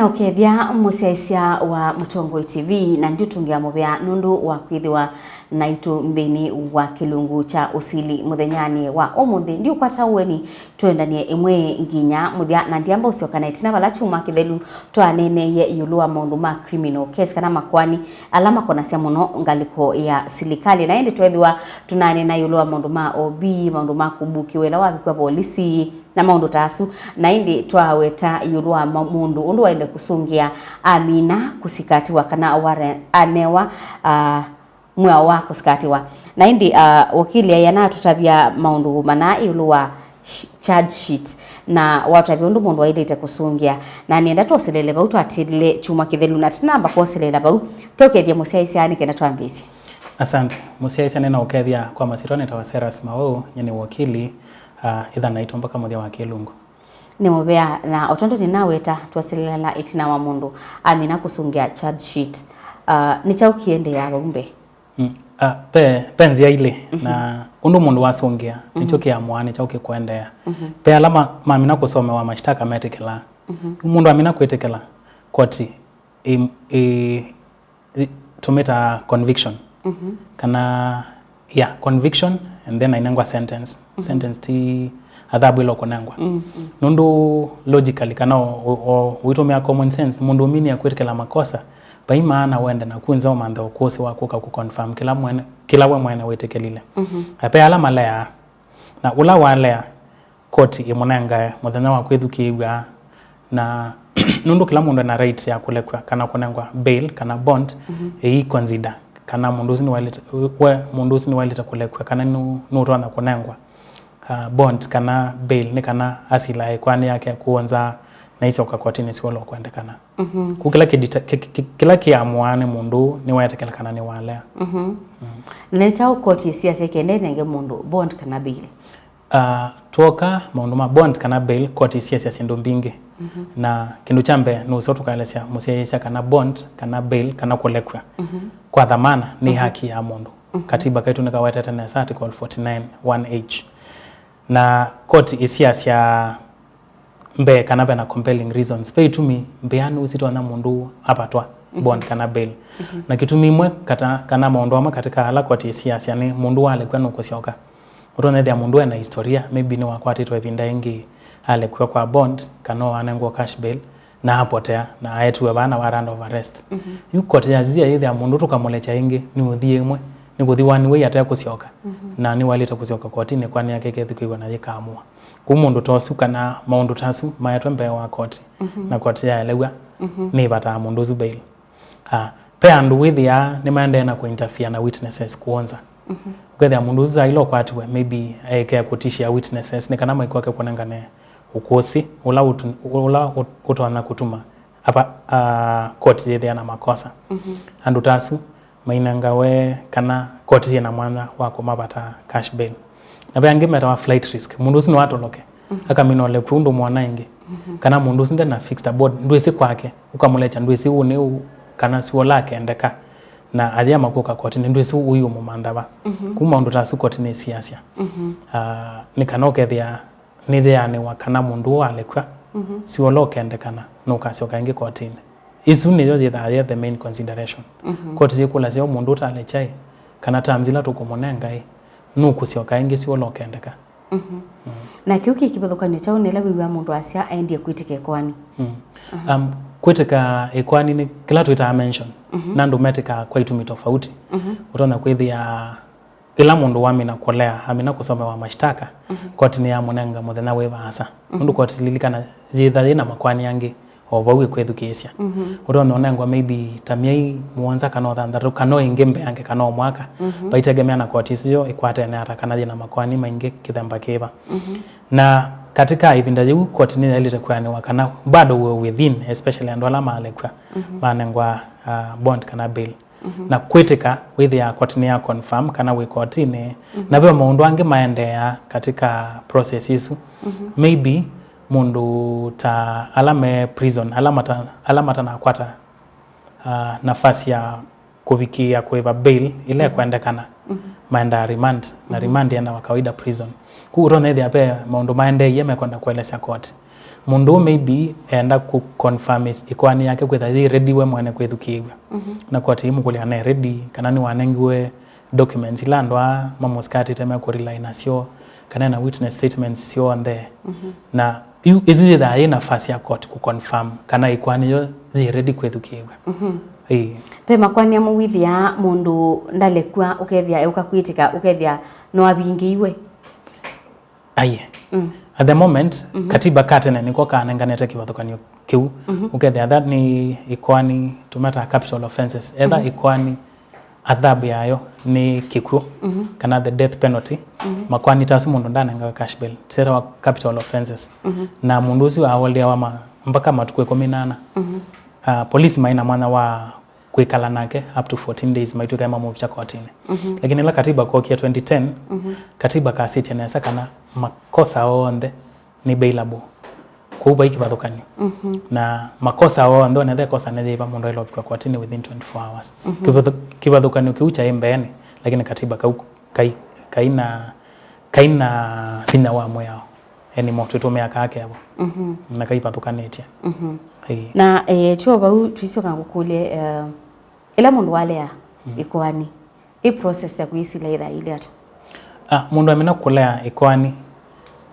Nina ukethia musiaisia wa Mutongoi TV na ndio tungiamubia nundu wa kwithiwa naitu mthini wa kilungu cha Usili muthenyani wa umuthi ndio kwata weni tuendanie imwe nginya muthia na ndiamba uciokana itina bala chuma kithelu twanene ye yulua maundu ma criminal case kana Makoani alama kona cia muno ngaliko ya silikali na indi twethiwa tunane na yulua maundu ma OB maundu ma kubuki wela wa kwa polisi na maundu tasu na indi twaweta yulua mundu undu waende kusungia amina kusikatiwa kana ware anewa mwa wa kusikatiwa na indi wakili yana tutabia maundu mana yulua charge sheet na watu abiondu mundu wailete kusungia na nienda twasilele bau twatile chuma kithelu na tinamba kwasilele bau tokethia musiaisia ni kena twambisi. Asante. Musiaisia nena ukethia kwa masirone tawasera simao nyene wakili itha naitwa mpaka muthia wa kilungu ni mubea na otondo ni naweta twasilela itina wa mundu amina kusungia charge sheet ni chao kiende ya rumbe penzi ya ile na undu mundu wasungia nicho kiamua ni chao kikwendea pe alama mamina kusome wa mashtaka metekela mundu amina kwetekela koti tumeta conviction kana conviction and then ainangwa sentence sentence ti adhabu ilo konangwa nundu logically kana uitomea common sense mundu mini ya kwetekela makosa bai maana wende na kunza umanda ukosi wako ka kuconfirm kila we mwene wetekelile ape alama lea na ula wale koti imunanga muthenya wa kwithukiwa na nundu kila mundu na right ya kulekwa kana kunengwa bail kana bond consider kana mundu ni waleta kulekwa kana nuru na kunengwa bond kana bail ni kana asila kwani yake kuanza na hizo kwa Kotini sio lo kuendekana kukila kila kiamuane mundu ni wayetekela kana ni wale na chao koti siasa kende nenge mundu bond kana bail tuoka maundu ma bond kana bail koti siasa sindu mbingi na kindu chambe no soto kaelesia musiaisia kana bond kana bail kana kulekwa kwa dhamana ni haki ya mundu katiba kaitu nikaweta tena article 49 1H na koti isiasia mbe kana bena compelling reasons pay to me mbeanu usito na mundu apatwa bond kana bail na kitumi mwe kana maundu ama katika ala koti siasa ni mundu wale kwa nukusioka utone dia mundu na historia maybe ni wakwati to evinda ingi ale kwa bond kana anengo cash bail na apotea na ayetu bana warrant of arrest yu koti yazia ile mundu tukamolecha ingi ni uthie mwe ni kuthiwani we ataya kusioka na ni walita kusioka Kotini kwani yake kethikiwa na yikaamua kumundu tosuka na maundu tasu mayatwe mbe wa koti na koti ya elewa ni bata mundu zu bail pe andu withia ni maende na kuinterfere na witnesses kuonza kwethia mundu za ilo kwatwe maybe eke kutishia witnesses ni kana maiko yake kunengane ukosi ula utwana kutuma apa koti yethia na makosa andu tasu mainanga we kana koti na mwana wako mabata cash bail na bangi meta wa flight risk mundu sino atoloke akaminole kundu mwana ingi kana mundu sinde na fixed board ndwisi kwake ukamulecha ndwisi une kana sio lake endeka na adia makoka Kotini ndwisi uyu mumandaba kuma ndo tasu Kotini siasa ni kanoke thia ni thia ni wakana mundu alekwa sio loke endekana no kasio kangi Kotini isu ni yo the main consideration koti zikula sio mundu talechai kana tamzila tukumonenga nukusioka ingi sio lokendeka na kiuki kibadhukani chao nela wiwa mundu asia aendie kwitike kwani kwiteka ekwani ni kila tuita mention nandu metika kwa itumi tofauti utona kwithia kila mundu wamina kolea amina kusoma wa mashtaka Kotini ya munenga muthenya weva asa mundu koti lilikana yithina Makoani yangi obawe kwethukisia urona onengwa maybe tamiai muanza kana thandaro kana ingembe yange kana mwaka baitegemea na koti sio ikwate na atakana na Makoani mainge kithamba kiba na katika ivinda yu Kotini ile kwani wakana bado we within especially ando alama alekwa manengwa bond kana bail na kwetika with ya Kotini ya confirm kana we Kotini na byo maundu ange maendea katika process isu maybe mundu ta alame prison alamata na kwata nafasi ya kuvikia kuiva bail ile kuendekana maenda remand na remand yana wa kawaida prison ku urone ile ape maundu maende yeme kwenda kueleza court mundu maybe enda ku confirm ikwani yake kwetha ready we mwana kwethukiwa na kwa timu kulia na ready kana ni wanengiwe documents ila ndwa mamoskati tema ku rely nacio kana na witness statements sio on there na izi da ina nafasi ya court ku confirm kana ikwani yo ready kwethukiwa pe makwani amuwithia mundu ndalekwa ukethia ukakwitika ukethia no abingiiwe aye at the moment katiba katene niko kanenganete kiwathukanio kiu ukethia that ni ikwani tumata capital offenses either ikwani adhabu yayo ni kikuo kana the death penalty makwani tasu mundu ndanenga cash bail sera wa capital offenses na mundu ucio awoldia wa mpaka matukwe 18 police maina mwana wa kuikala nake up to 14 days maitu kama mubcha Kotini lakini la katiba kwa kia 2010 katiba kasiti nesa kana makosa onde ni bailable kuba ikibathukanio na makosa onde na kosa netheba mundu ilo kwa Kotini within 24 hours kibathukanio kiucha imbeni lakini katiba kaina fina wa moyo yani moto tumia kake hapo na kaibathukanetia na chuo bau tuisoka ngukule ila mundu walea ikwani process ya kuisila ida ile ata mundu amena kulea ikwani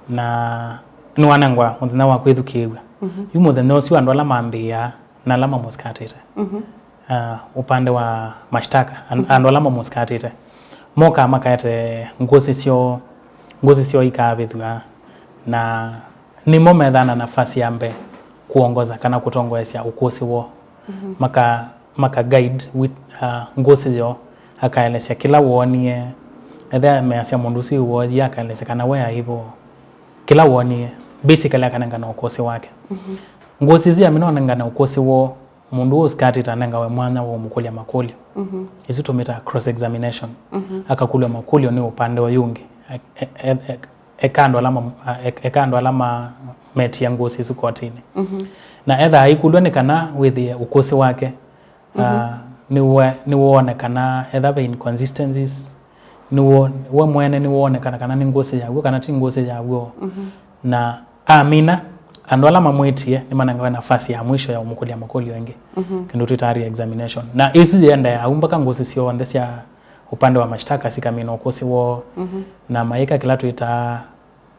na ni wanangwa mundu wa kwithukiwa yumo the no si andu ala mambia na alama muskatite upande wa mashtaka andu ala muskatite moka makate ngosi sio ikabithwa na ni momethana nafasi yambe kuongoza kana kutongoesya ukosi wo maka guide with ngosi yo akaelesya kila wonie etha measya mundu si wo yakaelesya kana wea hivyo kila wonie basically akanenga na ukosi wake ngosi zia minonenga na ukosi wo mundu uskati tanenga we mwana wo mukulia makulio izi tumita cross examination akakulio makulio ni upande wa yungi ekando alama meti ya ngosi isu Kotini na etha haikulwa ni kana with ukosi wake ni uone kana etha be inconsistencies ni uo mwene ni uone kana ni ngosi yaguo kana ti ngosi yaguo na amina andu alama mwetie ni mananga nafasi ya mwisho ya umukulia makulio wengi kindu tutari examination na isu yenda ya umbaka ngosi sio wandesya upande wa mashtaka sikamina ukosi wo na maika kila tuita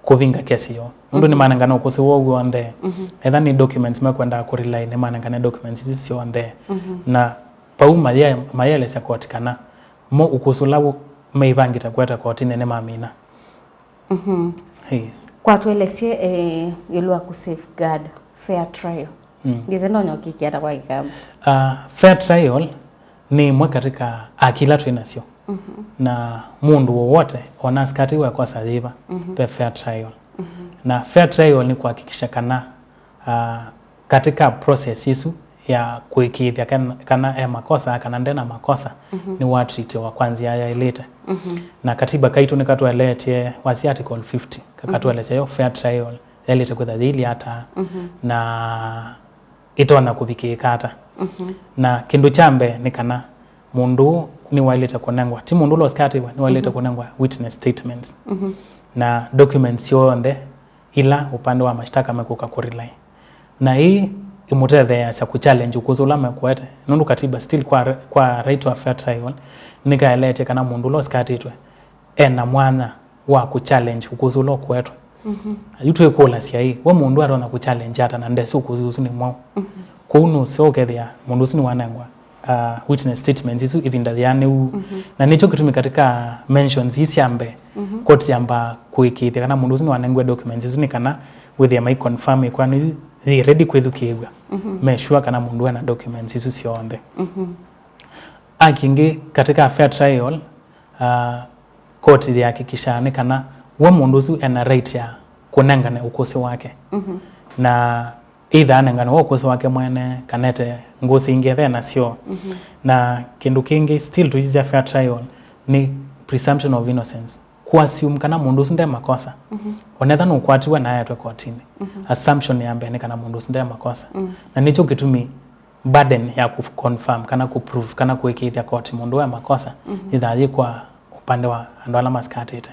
kuvinga kesi yo mundu ni manangana ukosi wo uonde either ni documents mekwenda ku rely ni manangana documents sio onde na pau mayele sa kotikana mo ukosulawo meivangita kweta Kotini ne mamina kwa tuelesie yulwa ku safeguard fair trial ndize ndonyo kikiata kwa ikamba fair trial ni mwe katika akila twinasio na mundu wowote onaskati wa kwa sadhiva pe fair trial na fair trial ni kuhakikisha kana katika process isu ya kuikithia kana makosa kana ndena makosa ni watreat wa kwanza ya ilete na katiba kaitu ni katwaletie wasi article 50 kakatwelese yo fair trial ilete kwa dhili hata na itona kuvikikata na kindu chambe ni kana mundu ni waleta kunengwa ti mundu lo skatiwa ni waleta kunengwa witness statements na documents yonde ila upande wa mashtaka mekuka kurilai na hii imutethe ya sa kuchallenge ukuzula mekwete nundu katiba still kwa right to a fair trial nikaelete kana mundu lo skatitwe ena mwana wa kuchallenge ukuzula kwetu yutu ekola sia hii we mundu arona kuchallenge hata na ndesu ukuzuzu ni mwao kunu so kethia mundu sini wanengwa witness statements isu ivinda thiane na nicho kitumika katika mentions isiambe court yamba kuikithia kana mundu sini wanengwa documents isu ni kana with my confirm kwani they ready kwethukiwa me sure kana mundu ana documents isu sionde akingi katika fair trial court yahakikisha ni kana we mundu su ana right ya kunengana ukosi wake na either anengana ukosi wake mwene kanete ngosi ingethe na sio na kindu kingi still to is a fair trial ni presumption of innocence kuassume kana mundu sinde makosa onetha no kwatiwa na ayatwe Kotini assumption yambe ni kana mundu sinde makosa na nicho kitumi burden ya ku confirm kana ku prove kana kuikithia court mundu wa makosa ithathi kwa upande wa andu ala maskatite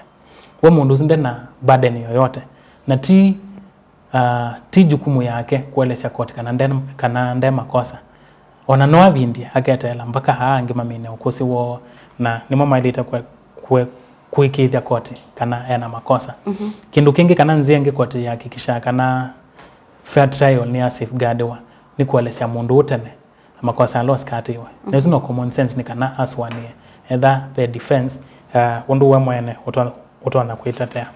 we mundu sinde na burden yoyote na ti ti jukumu yake kuelesya koti kana nde makosa ona no bindi aketela mpaka haangi mamine ukusi wo na nimo mailita kuikithia koti kana ena makosa kindu kingi kana nzienge koti yakikisha kana fair trial ni safeguardwa ni kuelesya mundu utene makosa aloskatiwe nezo no common sense ni kana aswanie either the defense undu we mwene utona kuitetea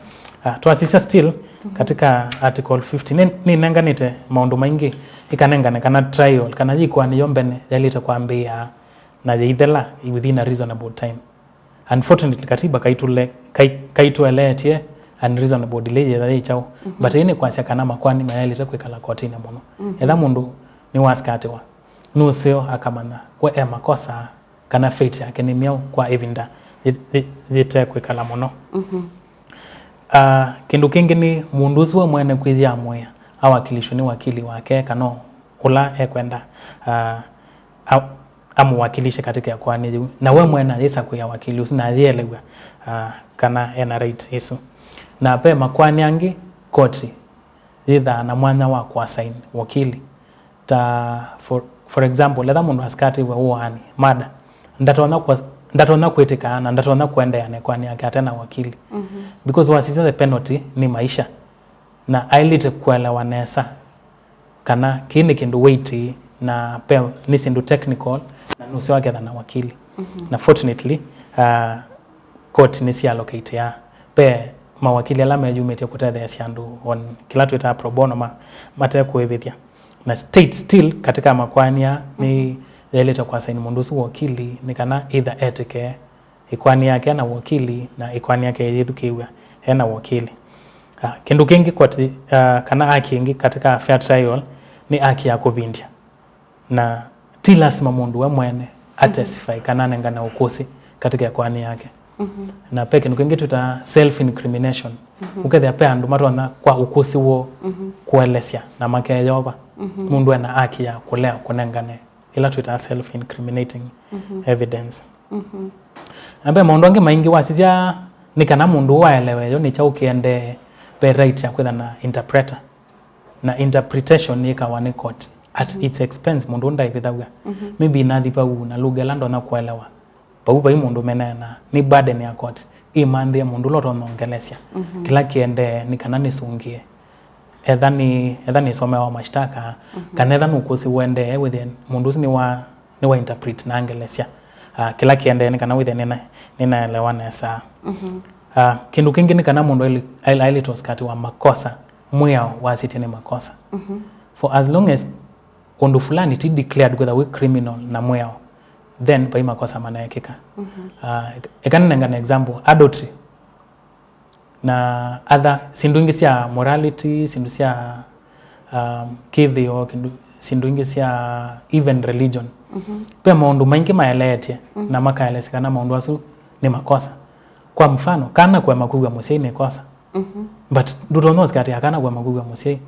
twasisa still katika article 15 ni nenganite maundu maingi ikanengane kana trial kana yikwa ni yombene yalita kwambia na yithela within a reasonable time. Unfortunately katiba kaitueletie unreasonable delay ya chao but ine kwasya kana makwani mayalita kwikala kotini muno etha mundu ni waskatiwa nusio akamana kwa makosa kana fate yake ni miao kwa evinda yite kwikala muno. Kindu kingi ni mundu ucio mwene kwithia moya awakilishwe ni wakili wake kana ula ekwenda amuwakilishe katika ya kwani na we mwena yesa kuya wakili usina yelewa kana ena right isu na pe makwani angi koti either na mwana wa kwa sign wakili ta for example letha mundu askati we uani mada ndatona kuitika na ndatona kuenda yane kwani yake atena wakili because wasisa the penalty ni maisha na ailite kuelewa nesa kana kini kindu weighty na pe ni sindu technical na nusu wake na wakili na fortunately court ni si allocate ya pe mawakili alama yumete kutethe siandu on kila tuita pro bono mate kuevithia na state still katika makwania ni yeleta kwa saini mundu su wakili ni kana either etike ikwani yake na wakili na ikwani yake yithukiwa hena wakili kindu kingi kwa kana haki ingi katika fair trial ni haki ya kuvindia na ti lazima mundu we mwene atestify kana nengana ukusi katika kwani yake na peke kindu kingi tuta self incrimination ukethia pe andu matwana kwa ukusi wo kuelesya na make yoba mundu ana haki ya kulea kunengane ila tuta self incriminating evidence ambe maundu ange maingi wasija ni kana mundu waelewe yo ni cha ukiende be right ya kwenda na interpreter na interpretation ni kawa ni court at its expense mundu ndaivithaga maybe nathipa na lugha lando na kuelewa paupa hii mundu menena ni burden ya court imandhe mundu loto nongelesya kila kiende ni kana nisungie edhani somewa mashtaka kana edhani ukusi wende within mundu ni wa interpret na angelesya kila kiende ni kana within ninaelewana saa kindu kingi ni kana mundu ailitoskati wa makosa mwea wasiti ni makosa for as long as undu fulani ti declared whether we criminal na mwea then pa makosa manayekika ekanenga na example adultery na other sindungi sia morality sindu sia kithio sindungi sia even religion pe maundu maingi maeletie na makaelesekana maundu asu ni makosa kwa mfano kana kwa makuga musei ni kosa but dutono skati akana kwa makuga musei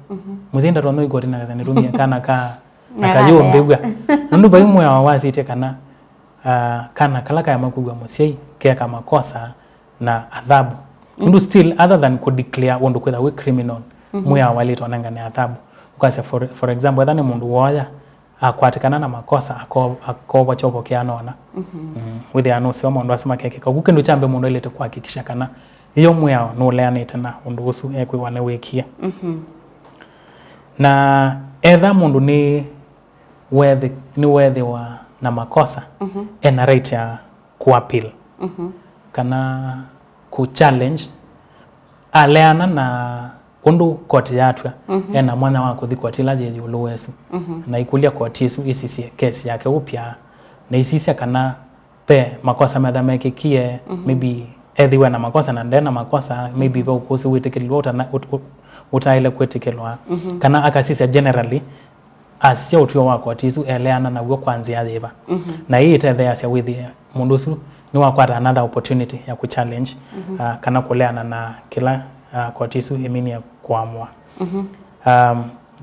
musei ndatono iko tina kazani rumia kana akayo mbegwa ndu ba imwe awasi ite kana kalaka ya makuga musei ke kama kosa na adhabu ndu still other than could declare undu kwetha we criminal muya walito wanangane adhabu ukase for example edhani mundu woya akwatikana na makosa akoba chopo kianona with ano sio mundu asema keke kukindu chambe mundu ilete kuhakikisha kana iyo muya no leanite na undu usu ekwe wane wekia na edha mundu ni worthy wa na makosa ena right ya kuappeal kana ku challenge aleana na undu koti yatwa ena mwana wako thikwatila je uluwesu na ikulia koti isu isisi kesi yake upya na isisi kana pe makosa medhamekikie maybe ethiwe na makosa na ndena makosa maybe va ukusi witikilwa utaile kwetikilwa kana akasisi generally asio utio wako tisu eleana na ugo kwanzia thiva na hii itethea sia with mundusu ni wakwata another opportunity ya kuchallenge kana kuleana na kila kotisu imini ya kuamua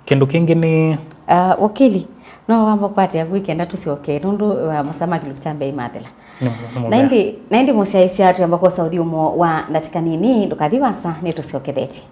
kindu kingi ni wakili no wambo kwati ya weekend tusioke nundu masama kilutambe imathela naindi musia isi atu ambako saudi umo wa ndatika nini ndukathiwasa ni tusioketheti